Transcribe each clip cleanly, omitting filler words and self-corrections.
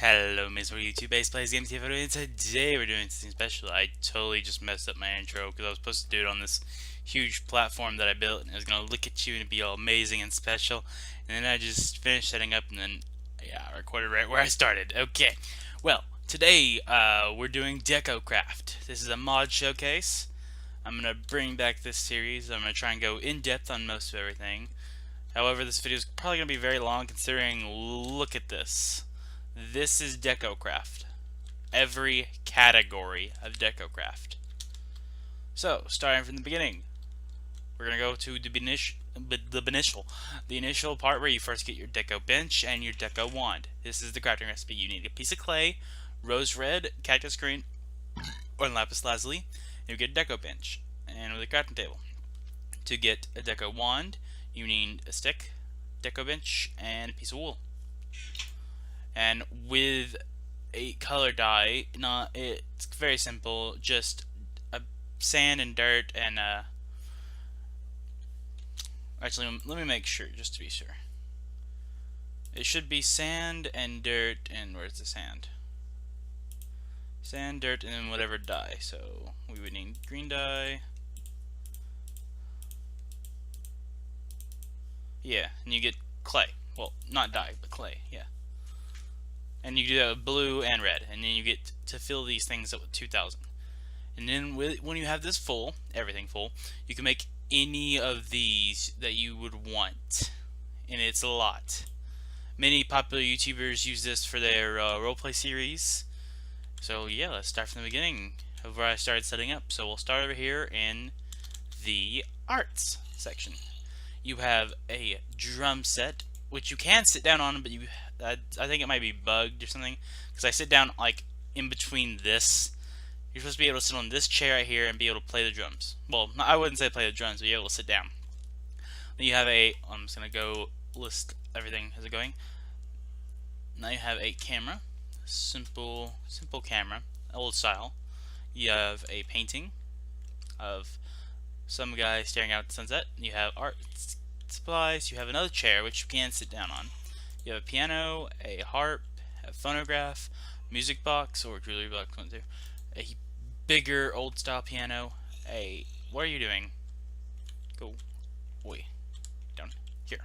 Hello, Miss YouTube Base Plays Games TV, and today we're doing something special. I totally just messed up my intro because I was supposed to do it on this huge platform that I built, and it was gonna look at you and be all amazing and special. And then I just finished setting up, and then yeah, I recorded right where I started. Okay, well today we're doing Decocraft. This is a mod showcase. I'm gonna bring back this series. I'm gonna try and go in depth on most of everything. However, this video is probably gonna be very long considering. Look at this. This is Decocraft. Every category of Decocraft. So, starting from the beginning, we're going to go to the initial part where you first get your deco bench and your deco wand. This is the crafting recipe. You need a piece of clay, rose red, cactus green, or lapis lazuli, and you get a deco bench and with a crafting table. To get a deco wand, you need a stick, deco bench, and a piece of wool. And with a color dye, it's very simple, just sand and dirt and actually let me make sure just to be sure. It should be sand and dirt, and where's the sand? Sand, dirt, and then whatever dye. So we would need green dye. Yeah, and you get clay. Well, not dye, but clay, yeah. And you do that with blue and red, and then you get to fill these things up with 2,000. And then when you have this full, everything full, you can make any of these that you would want, and it's a lot. Many popular YouTubers use this for their roleplay series. So yeah, let's start from the beginning of where I started setting up. So we'll start over here in the arts section. You have a drum set, which you can sit down on, but I think it might be bugged or something, because I sit down like in between this. You're supposed to be able to sit on this chair right here and be able to play the drums. Well, I wouldn't say play the drums, but be able to sit down. Then you have I'm just gonna go list everything as it going. Now you have a camera, simple camera, old style. You have a painting of some guy staring out at the sunset. You have art supplies. You have another chair which you can sit down on. You have a piano, a harp, a phonograph, music box or jewelry box, one, two, a bigger old style piano. What are you doing? Go away. Down here.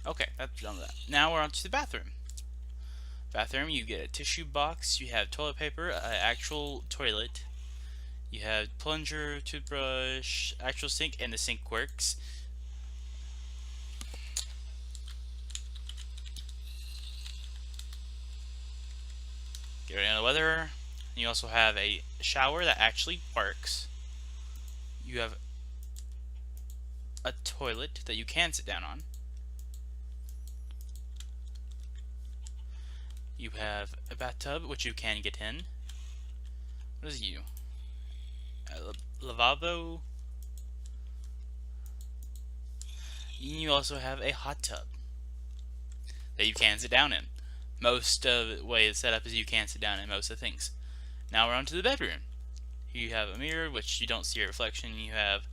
Okay, that's done with that. Now we're on to the bathroom. Bathroom, you get a tissue box. You have toilet paper, an actual toilet. You have plunger, toothbrush, actual sink, and the sink works. Get rid of the weather. You also have a shower that actually works. You have a toilet that you can sit down on. You have a bathtub which you can get in. What is you? A lavabo. You also have a hot tub that you can sit down in. Most of the way it's set up is you can sit down in most of the things. Now we're on to the bedroom. You have a mirror, which you don't see a reflection. You have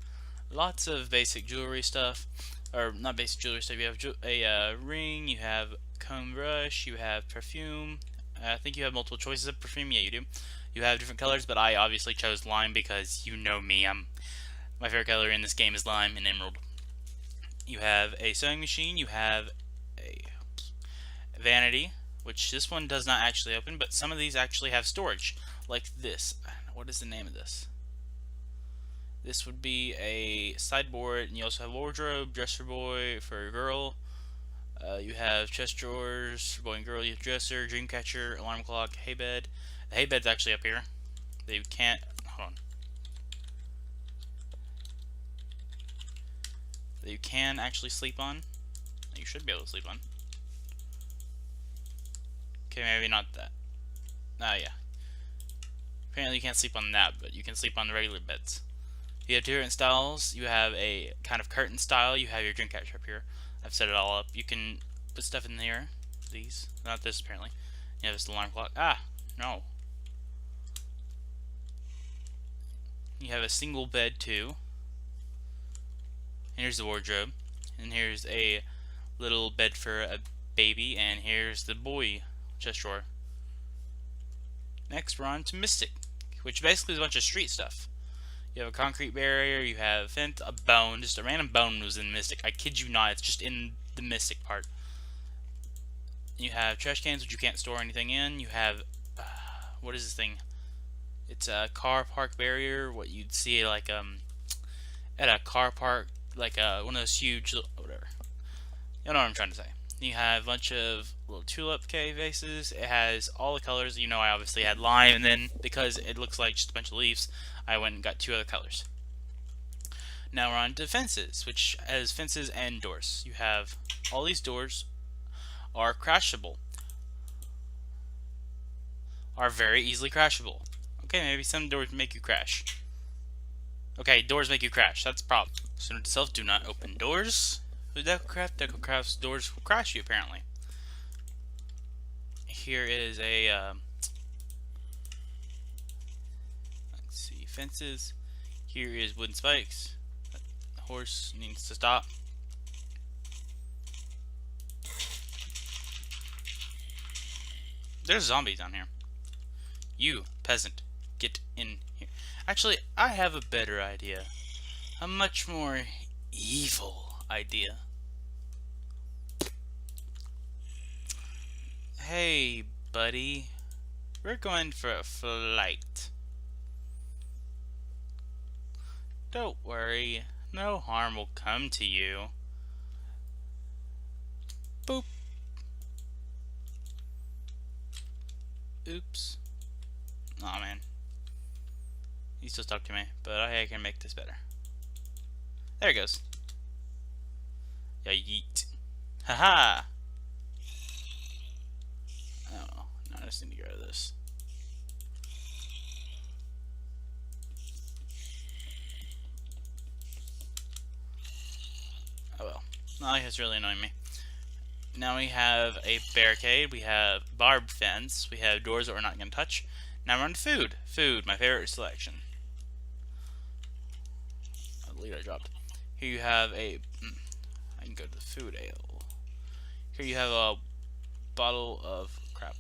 lots of basic jewelry stuff, or not basic jewelry stuff. You have a ring, you have comb brush, you have perfume. I think you have multiple choices of perfume. Yeah, you do. You have different colors, but I obviously chose lime because you know me. My favorite color in this game is lime and emerald. You have a sewing machine. You have a vanity, which this one does not actually open, but some of these actually have storage, like this. What is the name of this? This would be a sideboard, and you also have wardrobe, dresser boy for a girl. You have chest drawers for boy and girl. You have dresser, dream catcher, alarm clock, hay bed. The hay bed's actually up here. They can't. Hold on. That you can actually sleep on. You should be able to sleep on. Okay, maybe not that. Oh yeah. Apparently you can't sleep on that, but you can sleep on the regular beds. You have different styles. You have a kind of curtain style. You have your drink catcher up here. I've set it all up. You can put stuff in here. These. Not this, apparently. You have this alarm clock. Ah! No. You have a single bed, too. And here's the wardrobe. And here's a little bed for a baby. And here's the boy chest drawer. Next, we're on to Mystic, which basically is a bunch of street stuff. You have a concrete barrier, you have a fence, a bone, just a random bone was in Mystic. I kid you not, it's just in the Mystic part. You have trash cans, which you can't store anything in. You have, what is this thing? It's a car park barrier, what you'd see like at a car park, like one of those huge, whatever. You know what I'm trying to say. You have a bunch of little tulip vases. It has all the colors. You know, I obviously had lime, and then because it looks like just a bunch of leaves, I went and got 2 other colors. Now we're on to fences, which has fences and doors. You have all these doors are crashable, are very easily crashable. Okay, maybe some doors make you crash. Okay, doors make you crash. That's the problem. So note to self, do not open doors with Decocraft. Decocraft's doors will crash you, apparently. Here is a, let's see, fences. Here is wooden spikes. The horse needs to stop. There's zombies down here. You, peasant, get in here. Actually, I have a better idea. A much more evil idea. Hey, buddy. We're going for a flight. Don't worry. No harm will come to you. Boop. Oops. Aw, man. He still stuck to me, but I can make this better. There it goes. Yeah, yeet. Haha! Oh, no, I just need to get rid of this. Oh well. Now it's really annoying me. Now we have a barricade, we have barbed fence, we have doors that we're not going to touch. Now we're on to food. Food, my favorite selection. I believe I dropped. Here you have a... I can go to the food ale. Here you have a bottle of... crap.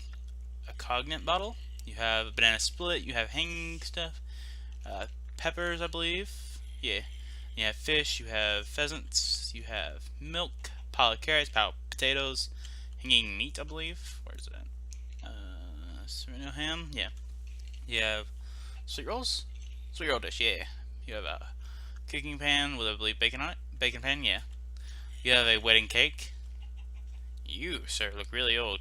A cognate bottle. You have a banana split, you have hanging stuff. Peppers, I believe. Yeah. You have fish, you have pheasants, you have milk, pile of carrots, pile of potatoes, hanging meat, I believe. Where is it at? Sereno ham, yeah. You have sweet rolls, sweet roll dish, yeah. You have a cooking pan with, I believe, bacon on it. Bacon pan, yeah. You have a wedding cake. You, sir, look really old.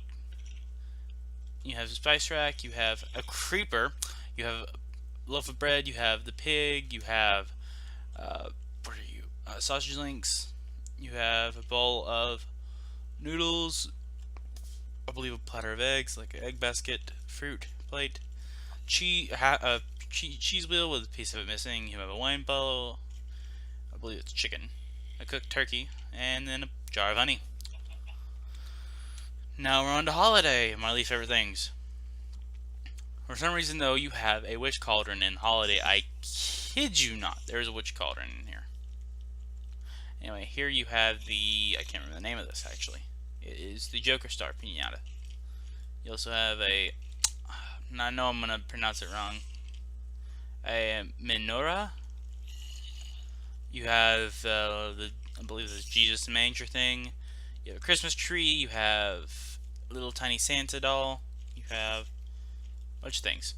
You have a spice rack. You have a creeper. You have a loaf of bread. You have the pig. You have what are you? Sausage links. You have a bowl of noodles. I believe a platter of eggs, like an egg basket, fruit plate, cheese wheel with a piece of it missing. You have a wine bottle. I believe it's chicken, a cooked turkey, and then a jar of honey. Now we're on to holiday, my least favorite things. For some reason, though, you have a witch cauldron in holiday. I kid you not, there's a witch cauldron in here. Anyway, here you have the... I can't remember the name of this, actually. It is the Joker Star Pinata. You also have a... I know I'm going to pronounce it wrong. A menorah. You have I believe this Jesus manger thing. You have a Christmas tree. You have a little tiny Santa doll. You have a bunch of things.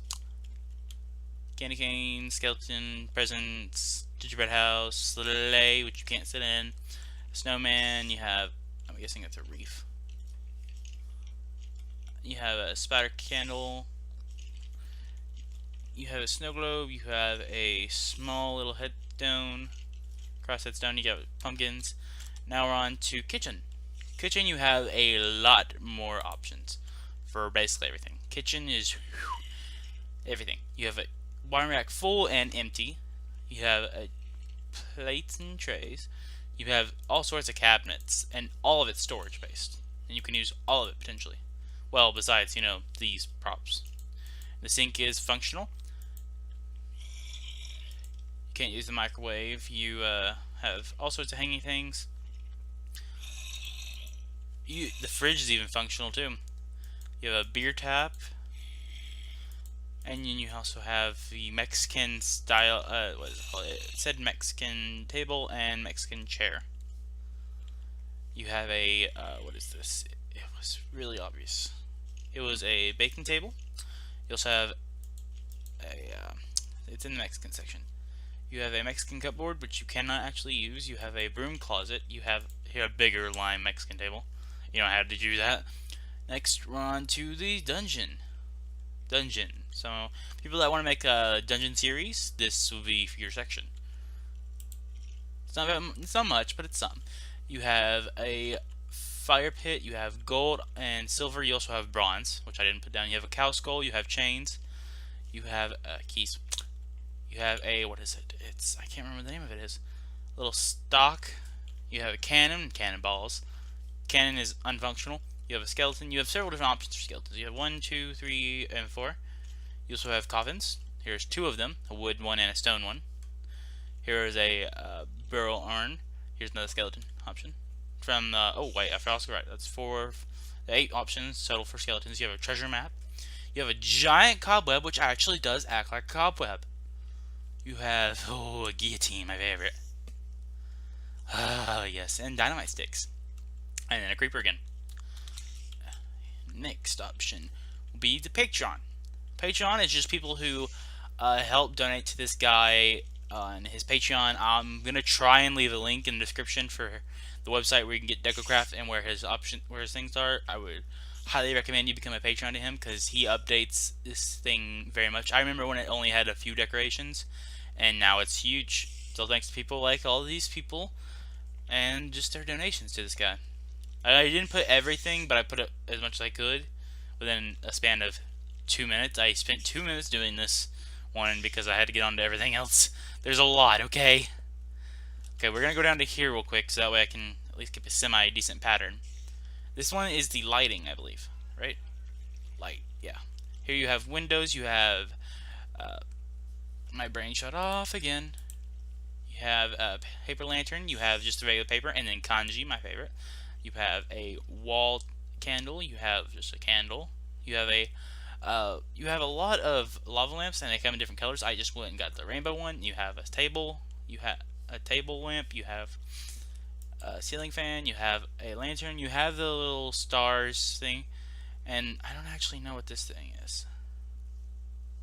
Candy cane, skeleton, presents, gingerbread house, sleigh, which you can't sit in, a snowman. You have, I'm guessing it's a wreath. You have a spider candle. You have a snow globe. You have a small little headstone, cross headstone. You got pumpkins. Now we're on to kitchen. Kitchen, you have a lot more options for basically everything. Kitchen is everything. You have a wine rack full and empty. You have plates and trays. You have all sorts of cabinets, and all of it's storage based, and you can use all of it potentially. Well, besides, you know, these props. The sink is functional. You can't use the microwave. You have all sorts of hanging things. The fridge is even functional too. You have a beer tap. And then you also have the Mexican style, what is it called? It said Mexican table and Mexican chair. You have a, what is this? It was really obvious. It was a baking table. You also have a, it's in the Mexican section. You have a Mexican cupboard, which you cannot actually use. You have a broom closet. You have here a bigger lime Mexican table. You don't have to do that. Next, we're on to the dungeon. So, people that want to make a dungeon series, this will be your section. It's not much, but it's some. You have a fire pit. You have gold and silver. You also have bronze, which I didn't put down. You have a cow skull. You have chains. You have keys. You have a, what is it? I can't remember the name of it is. Little stock. You have a cannon, cannonballs. Cannon is unfunctional. You have a skeleton. You have several different options for skeletons. You have 1, 2, 3, and 4. You also have coffins. Here's 2 of them, a wood one and a stone one. Here is a burial urn. Here's another skeleton option. From oh wait, I forgot to write. That's 8 options total for skeletons. You have a treasure map. You have a giant cobweb, which actually does act like a cobweb. You have a guillotine, my favorite. Yes, and dynamite sticks, and then a creeper again. Next option will be the Patreon. Patreon is just people who help donate to this guy on his Patreon. I'm gonna try and leave a link in the description for the website where you can get Decocraft and where his things are. I would highly recommend you become a patron to him because he updates this thing very much. I remember when it only had a few decorations, and now it's huge. So thanks to people like all these people and just their donations to this guy. I didn't put everything, but I put as much as I could within a span of 2 minutes. I spent 2 minutes doing this one because I had to get on to everything else. There's a lot, okay? Okay, we're going to go down to here real quick so that way I can at least keep a semi-decent pattern. This one is the lighting, I believe, right? Light, yeah. Here you have windows, you have, my brain shut off again. You have a paper lantern, you have just a regular paper, and then kanji, my favorite. You have a wall candle, you have just a candle. You have a lot of lava lamps, and they come in different colors. I just went and got the rainbow one. You have a table, you have a table lamp, you have a ceiling fan, you have a lantern, you have the little stars thing, and I don't actually know what this thing is.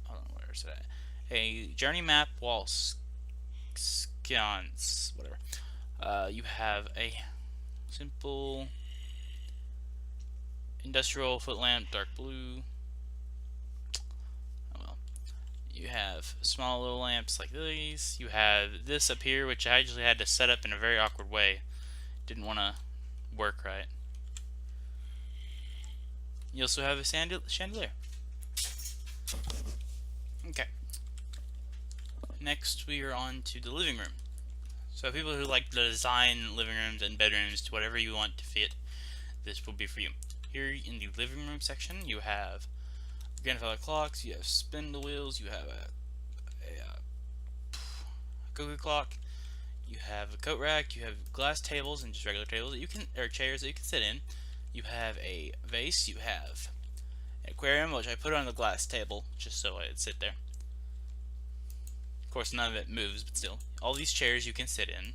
Hold on, where is it at? A journey map, wall sconce, whatever. You have a simple industrial foot lamp, dark blue. Oh well. You have small little lamps like these. You have this up here, which I actually had to set up in a very awkward way. Didn't want to work right. You also have a chandelier. Okay. Next, we are on to the living room. So people who like to design living rooms and bedrooms to whatever you want to fit, this will be for you. Here in the living room section, you have grandfather clocks, you have spindle wheels, you have a cuckoo clock, you have a coat rack, you have glass tables and just regular tables that you can, or chairs that you can sit in. You have a vase, you have an aquarium, which I put on the glass table just so I'd sit there. Of course, none of it moves, but still. All these chairs you can sit in.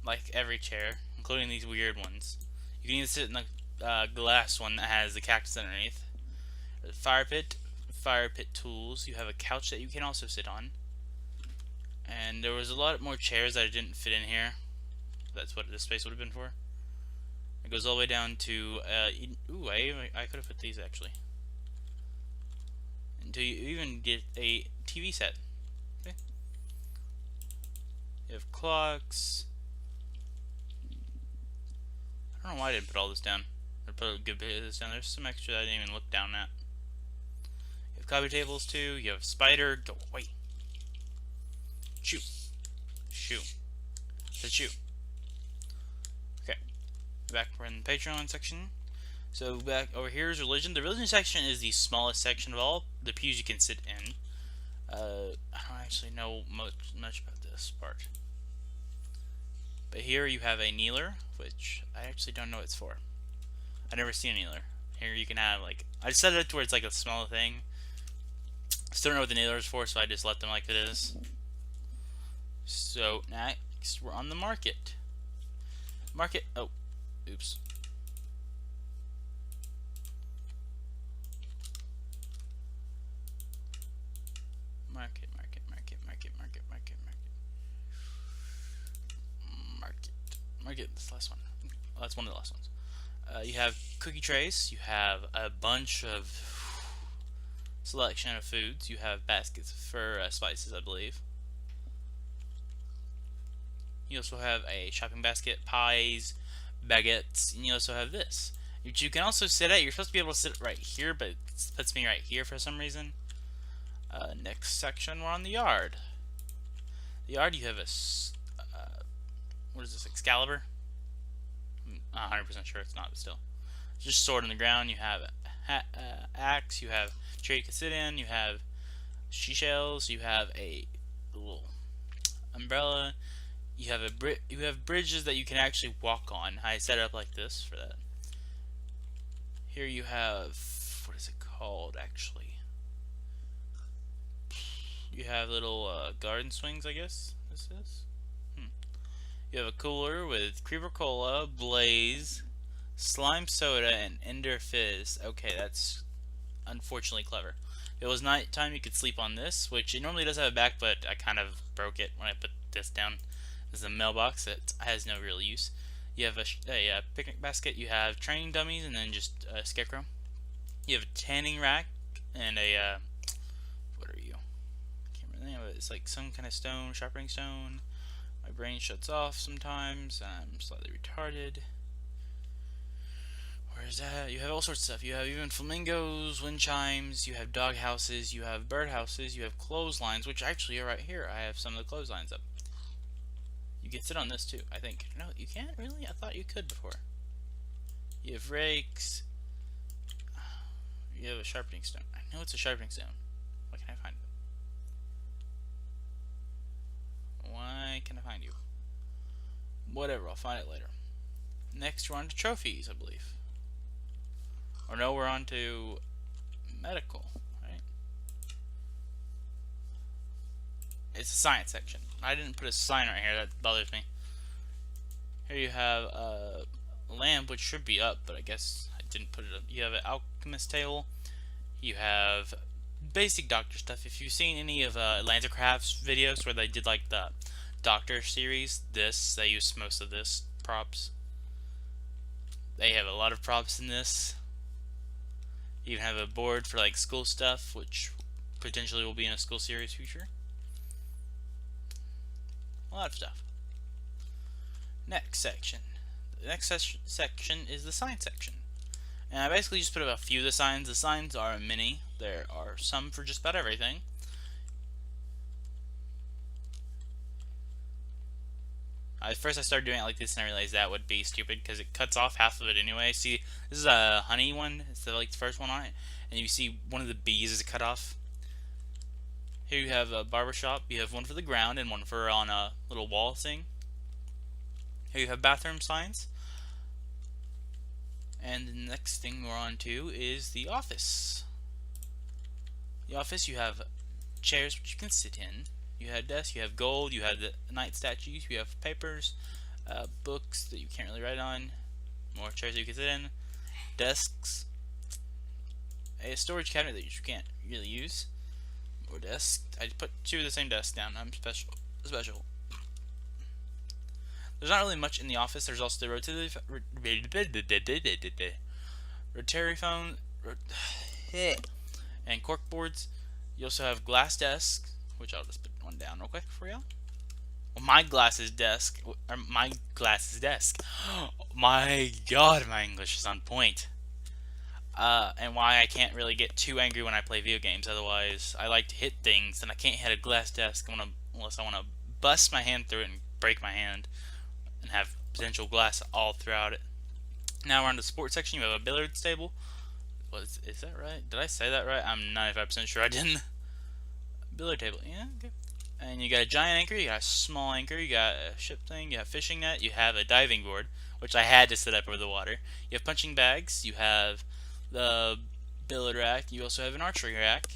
Like every chair, including these weird ones. You can either sit in the glass one that has the cactus underneath. Fire pit tools. You have a couch that you can also sit on. And there was a lot more chairs that didn't fit in here. That's what this space would have been for. It goes all the way down to, ooh, I could have put these actually. Until you even get a TV set. Okay. You have clocks. I don't know why I didn't put all this down. I put a good bit of this down. There's some extra that I didn't even look down at. You have coffee tables too. You have a spider. Go away. Shoot. Shoot. Said shoot. Okay. Back we're in the Patreon section. So back over here is religion. The religion section is the smallest section of all the pews you can sit in. I don't actually know much about this part. But here you have a kneeler, which I actually don't know what it's for. I've never seen a kneeler. here you can have like, I set it to where it's like a small thing. Still don't know what the nailer is for, so I just let them like it is. So next we're on the market. Oh, oops. Market. This last one. Oh, that's one of the last ones. You have cookie trays. You have a bunch of selection of foods. You have baskets for spices, I believe. You also have a shopping basket, pies, baguettes, and you also have this, which you can also sit at. You're supposed to be able to sit right here, but it puts me right here for some reason. Next section, we're on the yard. The yard, you have a what is this, Excalibur? I'm not 100% sure it's not, but still. Just sword on the ground. You have axe. You have chair you can sit in. You have seashells. You have a little umbrella. You have bridges that you can actually walk on. I set it up like this for that. Here you have, what is it called actually? You have little garden swings, I guess this is. You have a cooler with Creeper Cola, Blaze, Slime Soda, and Ender Fizz. Okay, that's unfortunately clever. If it was night time, you could sleep on this, which it normally does have a back, but I kind of broke it when I put this down. This is a mailbox that has no real use. You have a picnic basket, you have training dummies, and then just a scarecrow. You have a tanning rack, and a, what are you? I can't remember the name of it. It's like some kind of stone, sharpening stone. My brain shuts off sometimes. I'm slightly retarded. Where is that? You have all sorts of stuff. You have even flamingos, wind chimes, you have dog houses, you have bird houses, you have clotheslines, which actually are right here. I have some of the clotheslines up. You can sit on this too, I think. No, you can't really? I thought you could before. You have rakes. You have a sharpening stone. I know it's a sharpening stone. Why can't I find it? Why can I find you? Whatever, I'll find it later. Next, we're on to trophies, I believe. Or no, we're on to medical, right? It's a science section. I didn't put a sign right here, that bothers me. Here you have a lamp, which should be up, but I guess I didn't put it up. You have an alchemist table. You have basic doctor stuff. If you've seen any of Decocraft's videos where they did like the doctor series, they use most of this props. They have a lot of props in this. You even have a board for like school stuff, which potentially will be in a school series future. A lot of stuff. Next section. The next section is the science section. And I basically just put up a few of the signs. The signs are many. There are some for just about everything. At first I started doing it like this and I realized that would be stupid because it cuts off half of it anyway. See, this is a honey one. It's the first one on it. And you see one of the bees is cut off. Here you have a barber shop. You have one for the ground and one for on a little wall thing. Here you have bathroom signs. And the next thing we're on to is the office. The office, you have chairs which you can sit in. You have desks, you have gold, you have the knight statues, you have papers, books that you can't really write on, more chairs that you can sit in, desks, a storage cabinet that you can't really use, more desks. I put two of the same desks down. I'm special. There's not really much in the office. There's also the rotary phone and cork boards. You also have glass desks, which I'll just put one down real quick for y'all. Well, my glass desk. My God, my English is on point. And why I can't really get too angry when I play video games. Otherwise, I like to hit things, and I can't hit a glass desk unless I want to bust my hand through it and break my hand, and have potential glass all throughout it. Now we're on the sports section. You have a billiards table. Is that right? Did I say that right? I'm 95% sure I didn't. Billiard table, yeah, okay. And you got a giant anchor, you got a small anchor, you got a ship thing, you have fishing net, you have a diving board, which I had to set up over the water. You have punching bags, you have the billet rack. You also have an archery rack,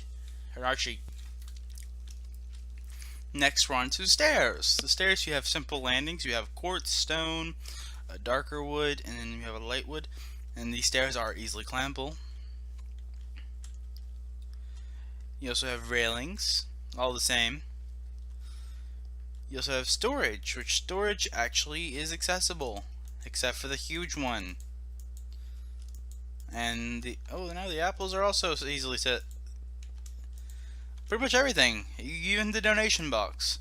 an archery. Next, we're on to stairs. The stairs, you have simple landings. You have quartz, stone, a darker wood, and then you have a light wood. And these stairs are easily climbable. You also have railings, all the same. You also have storage, which storage actually is accessible, except for the huge one. And now the apples are also easily set. Pretty much everything, even the donation box.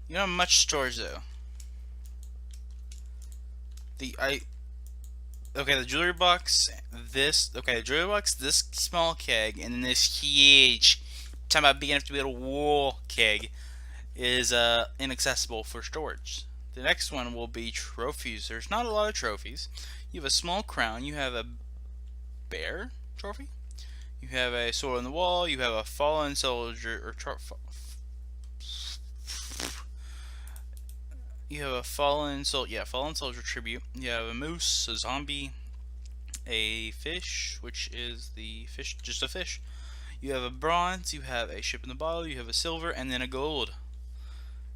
You don't have much storage though. The jewelry box, this small keg, and then this huge, talking about big enough to be able to wall keg, is inaccessible for storage. The next one will be trophies. There's not a lot of trophies. You have a small crown, you have a bear trophy, you have a sword on the wall, you have a fallen soldier, you have a fallen soldier tribute, you have a moose, a zombie, a fish, which is the fish, just a fish. You have a bronze, you have a ship in the bottle, you have a silver, and then a gold.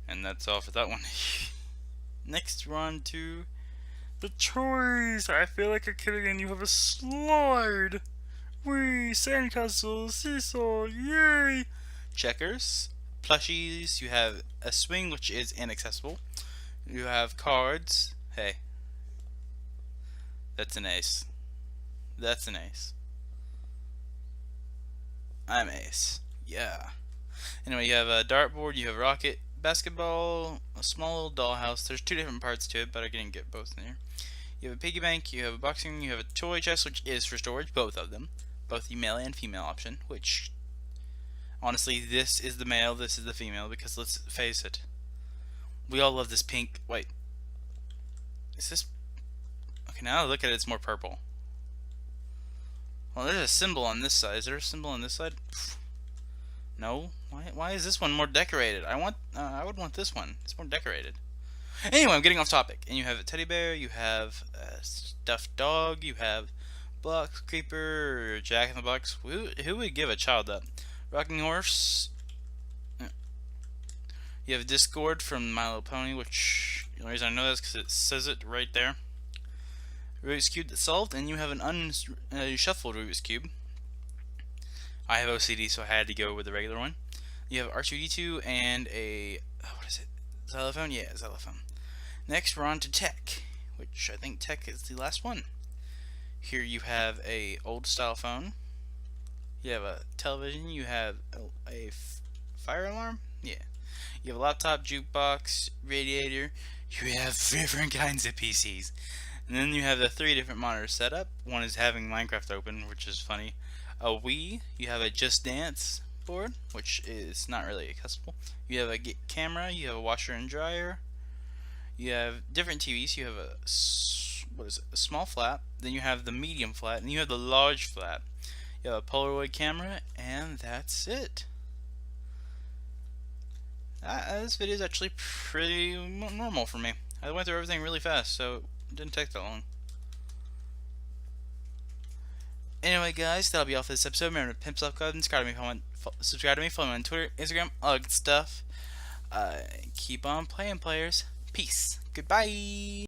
And that's all for that one. Next, we're on to the toys. I feel like a kid again. You have a slide. Whee! Sandcastle, seesaw, yay! Checkers, plushies. You have a swing, which is inaccessible. You have cards. Hey, that's an ace. That's an ace. I'm ace. Yeah. Anyway, you have a dartboard, you have a rocket, basketball, a small little dollhouse. There's two different parts to it, but I didn't get both in here. You have a piggy bank, you have a boxing ring, you have a toy chest, which is for storage, both of them. Both the male and female option, which, honestly, this is the male, this is the female, because let's face it. We all love this pink. Wait. Is this... Okay, now look at it, it's more purple. Well, there's a symbol on this side. Is there a symbol on this side? No. Why is this one more decorated? I would want this one. It's more decorated. Anyway, I'm getting off topic. And you have a teddy bear. You have a stuffed dog. You have box creeper, Jack in the Box. Who would give a child that? Rocking horse. You have Discord from My Little Pony, which the only reason I know that is because it says it right there. Rubik's Cube that's solved, and you have an unshuffled Rubik's Cube. I have OCD, so I had to go with the regular one. You have R2D2 and a, what is it? Xylophone? Yeah, xylophone. Next, we're on to tech, which I think tech is the last one. Here you have a old style phone. You have a television. You have a fire alarm. Yeah. You have a laptop, jukebox, radiator. You have different kinds of PCs. And then you have the 3 different monitors set up. One is having Minecraft open, which is funny. A Wii. You have a Just Dance board, which is not really accessible. You have a camera. You have a washer and dryer. You have different TVs. You have a small flat. Then you have the medium flat, and you have the large flat. You have a Polaroid camera, and that's it. This video is actually pretty normal for me. I went through everything really fast, so it didn't take that long. Anyway, guys, that'll be all for this episode. Remember to pimp self code and subscribe to me, follow me on Twitter, Instagram, all that good stuff. Keep on playing, players. Peace. Goodbye.